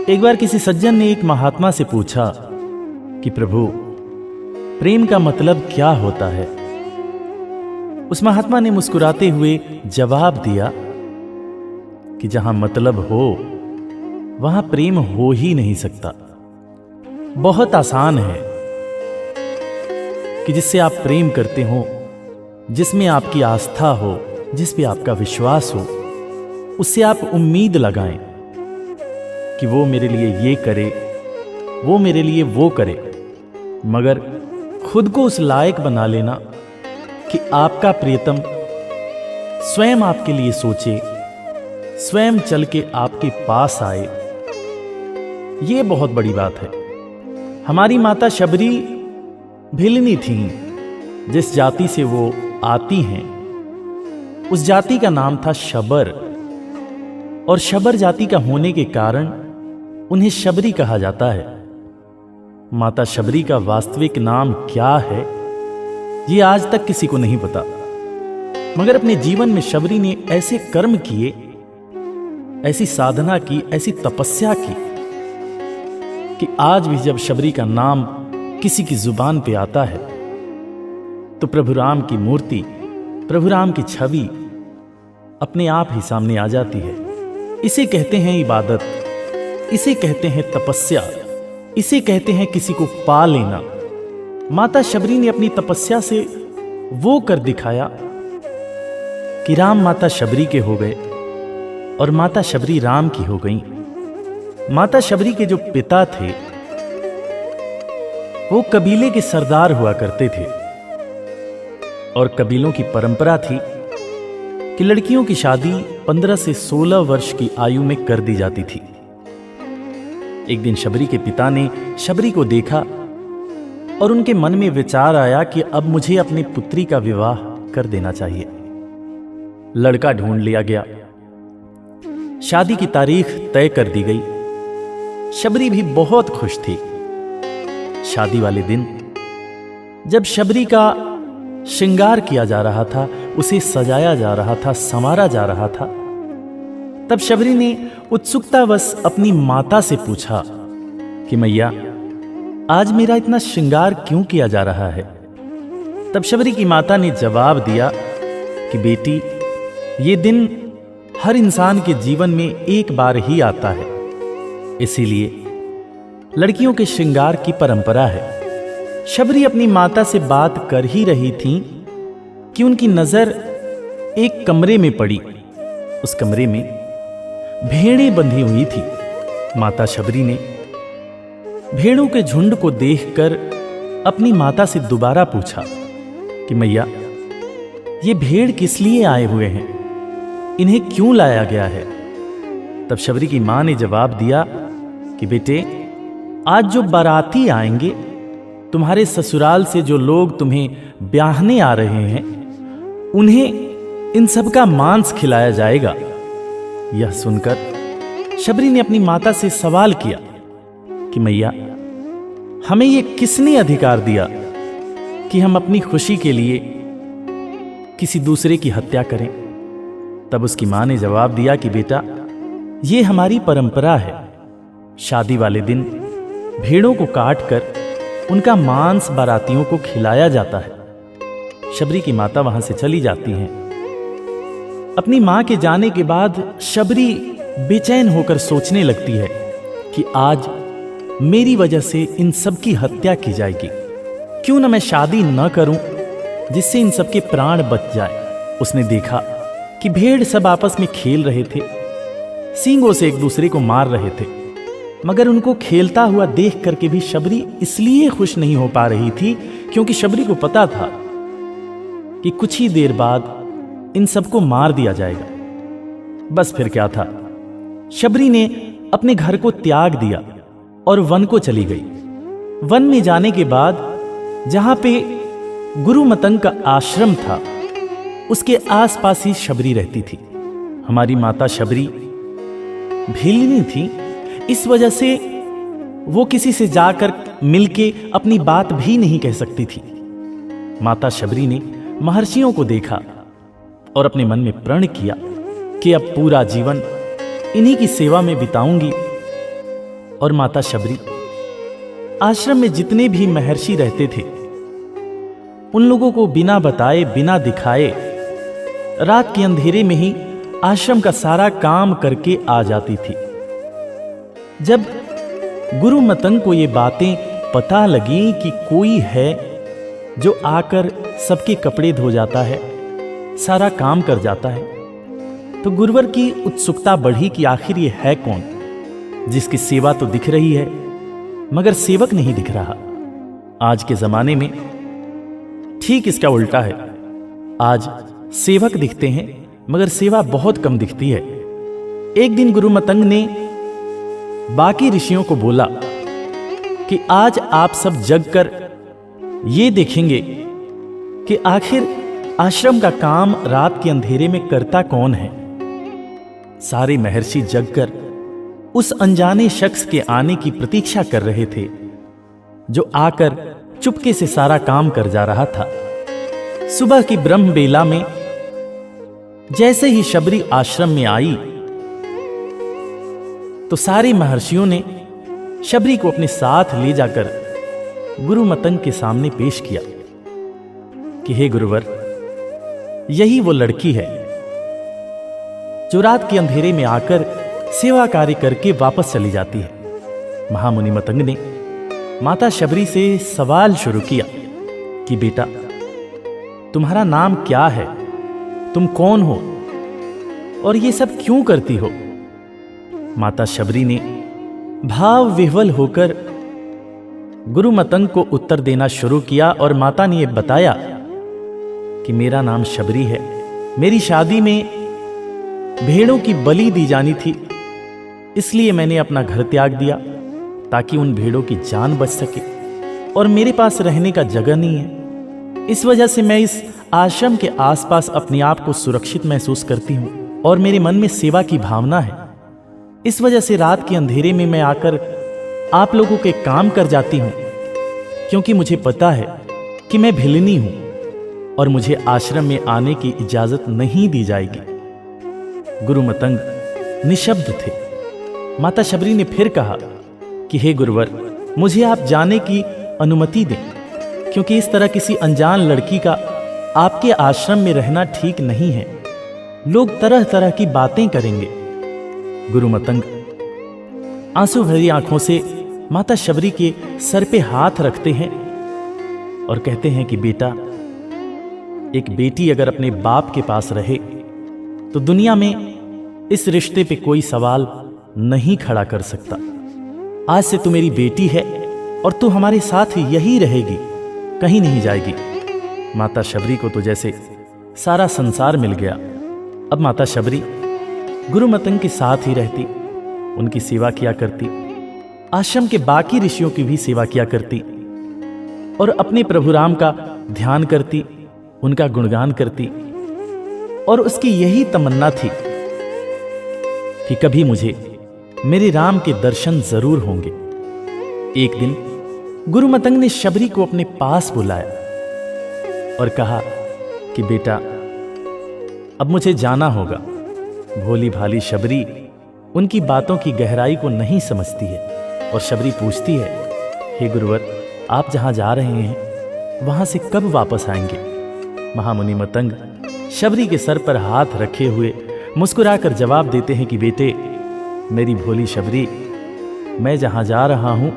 एक बार किसी सज्जन ने एक महात्मा से पूछा कि प्रभु, प्रेम का मतलब क्या होता है? उस महात्मा ने मुस्कुराते हुए जवाब दिया कि जहां मतलब हो वहां प्रेम हो ही नहीं सकता। बहुत आसान है कि जिससे आप प्रेम करते हो, जिसमें आपकी आस्था हो, जिस पे आपका विश्वास हो, उससे आप उम्मीद लगाएं कि वो मेरे लिए ये करे, वो मेरे लिए वो करे, मगर खुद को उस लायक बना लेना कि आपका प्रियतम स्वयं आपके लिए सोचे, स्वयं चल के आपके पास आए, ये बहुत बड़ी बात है। हमारी माता शबरी भिलनी थी। जिस जाति से वो आती हैं उस जाति का नाम था शबर, और शबर जाति का होने के कारण उन्हें शबरी कहा जाता है। माता शबरी का वास्तविक नाम क्या है ये आज तक किसी को नहीं पता, मगर अपने जीवन में शबरी ने ऐसे कर्म किए, ऐसी साधना की, ऐसी तपस्या की कि आज भी जब शबरी का नाम किसी की जुबान पे आता है तो प्रभु राम की मूर्ति, प्रभु राम की छवि अपने आप ही सामने आ जाती है। इसे कहते हैं इबादत, इसे कहते हैं तपस्या, इसे कहते हैं किसी को पा लेना। माता शबरी ने अपनी तपस्या से वो कर दिखाया कि राम माता शबरी के हो गए और माता शबरी राम की हो गई। माता शबरी के जो पिता थे वो कबीले के सरदार हुआ करते थे, और कबीलों की परंपरा थी कि लड़कियों की शादी 15 से 16 वर्ष की आयु में कर दी जाती थी। एक दिन शबरी के पिता ने शबरी को देखा और उनके मन में विचार आया कि अब मुझे अपनी पुत्री का विवाह कर देना चाहिए। लड़का ढूंढ लिया गया, शादी की तारीख तय कर दी गई। शबरी भी बहुत खुश थी। शादी वाले दिन जब शबरी का श्रृंगार किया जा रहा था, उसे सजाया जा रहा था, संवारा जा रहा था, तब शबरी ने उत्सुकतावश अपनी माता से पूछा कि मैया, आज मेरा इतना श्रृंगार क्यों किया जा रहा है? तब शबरी की माता ने जवाब दिया कि बेटी, ये दिन हर इंसान के जीवन में एक बार ही आता है, इसीलिए लड़कियों के श्रृंगार की परंपरा है। शबरी अपनी माता से बात कर ही रही थी कि उनकी नजर एक कमरे में पड़ी। उस कमरे में भेड़ें बंधी हुई थी। माता शबरी ने भेड़ों के झुंड को देखकर अपनी माता से दोबारा पूछा कि मैया, ये भेड़ किस लिए आए हुए हैं? इन्हें क्यों लाया गया है? तब शबरी की मां ने जवाब दिया कि बेटे, आज जो बाराती आएंगे, तुम्हारे ससुराल से जो लोग तुम्हें ब्याहने आ रहे हैं, उन्हें इन सब का मांस खिलाया जाएगा। यह सुनकर शबरी ने अपनी माता से सवाल किया कि मैया, हमें यह किसने अधिकार दिया कि हम अपनी खुशी के लिए किसी दूसरे की हत्या करें? तब उसकी मां ने जवाब दिया कि बेटा, यह हमारी परंपरा है। शादी वाले दिन भेड़ों को काटकर उनका मांस बारातियों को खिलाया जाता है। शबरी की माता वहां से चली जाती हैं। अपनी मां के जाने के बाद शबरी बेचैन होकर सोचने लगती है कि आज मेरी वजह से इन सब की हत्या की जाएगी। क्यों न मैं शादी न करूं जिससे इन सब के प्राण बच जाए। उसने देखा कि भेड़ सब आपस में खेल रहे थे, सींगों से एक दूसरे को मार रहे थे, मगर उनको खेलता हुआ देख करके भी शबरी इसलिए खुश नहीं हो पा रही थी क्योंकि शबरी को पता था कि कुछ ही देर बाद इन सबको मार दिया जाएगा। बस फिर क्या था, शबरी ने अपने घर को त्याग दिया और वन को चली गई। वन में जाने के बाद जहां पे गुरु मतंग का आश्रम था, उसके आसपास ही शबरी रहती थी। हमारी माता शबरी भिलनी थी, इस वजह से वो किसी से जाकर मिलके अपनी बात भी नहीं कह सकती थी। माता शबरी ने महर्षियों को देखा और अपने मन में प्रण किया कि अब पूरा जीवन इन्हीं की सेवा में बिताऊंगी। और माता शबरी आश्रम में जितने भी महर्षि रहते थे उन लोगों को बिना बताए बिना दिखाए रात के अंधेरे में ही आश्रम का सारा काम करके आ जाती थी। जब गुरु मतंग को ये बातें पता लगी कि कोई है जो आकर सबके कपड़े धो जाता है, सारा काम कर जाता है, तो गुरुवर की उत्सुकता बढ़ी कि आखिर ये है कौन जिसकी सेवा तो दिख रही है मगर सेवक नहीं दिख रहा। आज के जमाने में ठीक इसका उल्टा है। आज सेवक दिखते हैं मगर सेवा बहुत कम दिखती है। एक दिन गुरु मतंग ने बाकी ऋषियों को बोला कि आज आप सब जग कर ये देखेंगे कि आखिर आश्रम का काम रात के अंधेरे में करता कौन है। सारे महर्षि जगकर उस अनजाने शख्स के आने की प्रतीक्षा कर रहे थे जो आकर चुपके से सारा काम कर जा रहा था। सुबह की ब्रह्म बेला में जैसे ही शबरी आश्रम में आई तो सारे महर्षियों ने शबरी को अपने साथ ले जाकर गुरु मतंग के सामने पेश किया कि हे गुरुवर, यही वो लड़की है जो रात के अंधेरे में आकर सेवा कार्य करके वापस चली जाती है। महामुनि मतंग ने माता शबरी से सवाल शुरू किया कि बेटा, तुम्हारा नाम क्या है, तुम कौन हो और ये सब क्यों करती हो। माता शबरी ने भाव विह्वल होकर गुरु मतंग को उत्तर देना शुरू किया और माता ने यह बताया कि मेरा नाम शबरी है, मेरी शादी में भेड़ों की बलि दी जानी थी, इसलिए मैंने अपना घर त्याग दिया ताकि उन भेड़ों की जान बच सके और मेरे पास रहने का जगह नहीं है। इस वजह से मैं इस आश्रम के आसपास अपने आप को सुरक्षित महसूस करती हूं और मेरे मन में सेवा की भावना है। इस वजह से रात के अंधेरे में मैं आकर आप लोगों के काम कर जाती हूं, क्योंकि मुझे पता है कि मैं भिलनी हूं और मुझे आश्रम में आने की इजाजत नहीं दी जाएगी। गुरु मतंग निशब्द थे। माता शबरी ने फिर कहा कि हे गुरुवर, मुझे आप जाने की अनुमति दें, क्योंकि इस तरह किसी अनजान लड़की का आपके आश्रम में रहना ठीक नहीं है। लोग तरह तरह की बातें करेंगे। गुरु मतंग आंसू भरी आंखों से माता शबरी के सर पे हाथ रखते हैं और कहते हैं कि बेटा, एक बेटी अगर अपने बाप के पास रहे तो दुनिया में इस रिश्ते पे कोई सवाल नहीं खड़ा कर सकता। आज से तू मेरी बेटी है और तू हमारे साथ यही रहेगी, कहीं नहीं जाएगी। माता शबरी को तो जैसे सारा संसार मिल गया। अब माता शबरी गुरु मतंग के साथ ही रहती, उनकी सेवा किया करती, आश्रम के बाकी ऋषियों की भी सेवा किया करती और अपने प्रभु राम का ध्यान करती, उनका गुणगान करती। और उसकी यही तमन्ना थी कि कभी मुझे मेरे राम के दर्शन जरूर होंगे। एक दिन गुरु मतंग ने शबरी को अपने पास बुलाया और कहा कि बेटा, अब मुझे जाना होगा। भोली भाली शबरी उनकी बातों की गहराई को नहीं समझती है और शबरी पूछती है, हे गुरुवर, आप जहां जा रहे हैं वहां से कब वापस आएंगे। महामुनि मतंग शबरी के सर पर हाथ रखे हुए मुस्कुराकर जवाब देते हैं कि बेटे, मेरी भोली शबरी, मैं जहां जा रहा हूं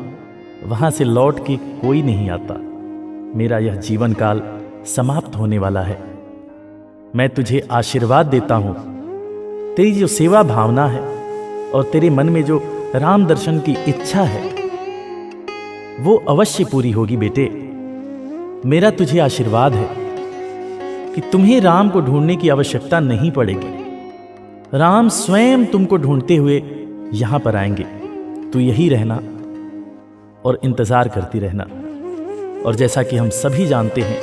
वहां से लौट के कोई नहीं आता। मेरा यह जीवन काल समाप्त होने वाला है। मैं तुझे आशीर्वाद देता हूं, तेरी जो सेवा भावना है और तेरे मन में जो राम दर्शन की इच्छा है वो अवश्य पूरी होगी बेटे। मेरा तुझे आशीर्वाद है कि तुम्हें राम को ढूंढने की आवश्यकता नहीं पड़ेगी। राम स्वयं तुमको ढूंढते हुए यहां पर आएंगे। तू यही रहना और इंतजार करती रहना। और जैसा कि हम सभी जानते हैं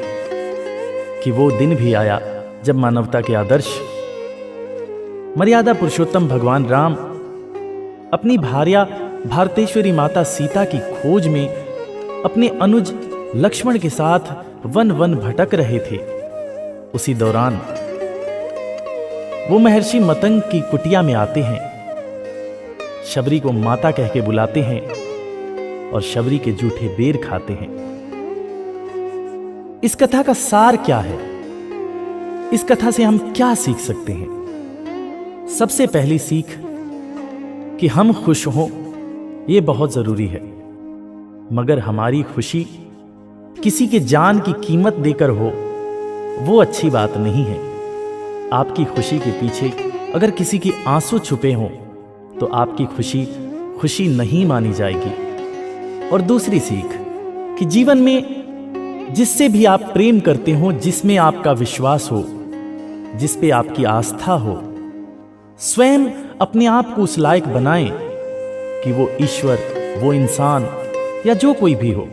कि वो दिन भी आया जब मानवता के आदर्श मर्यादा पुरुषोत्तम भगवान राम अपनी भार्या भारतेश्वरी माता सीता की खोज में अपने अनुज लक्ष्मण के साथ वन वन भटक रहे थे। उसी दौरान वो महर्षि मतंग की कुटिया में आते हैं, शबरी को माता कह के बुलाते हैं और शबरी के जूठे बेर खाते हैं। इस कथा का सार क्या है? इस कथा से हम क्या सीख सकते हैं? सबसे पहली सीख कि हम खुश हों यह बहुत जरूरी है, मगर हमारी खुशी किसी के जान की कीमत देकर हो वो अच्छी बात नहीं है। आपकी खुशी के पीछे अगर किसी के आंसू छुपे हों तो आपकी खुशी खुशी नहीं मानी जाएगी। और दूसरी सीख कि जीवन में जिससे भी आप प्रेम करते हो, जिसमें आपका विश्वास हो, जिस पे आपकी आस्था हो, स्वयं अपने आप को उस लायक बनाएं कि वो ईश्वर, वो इंसान या जो कोई भी हो,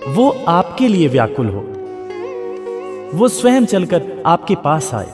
वो आपके लिए व्याकुल हो, वो स्वयं चलकर आपके पास आए।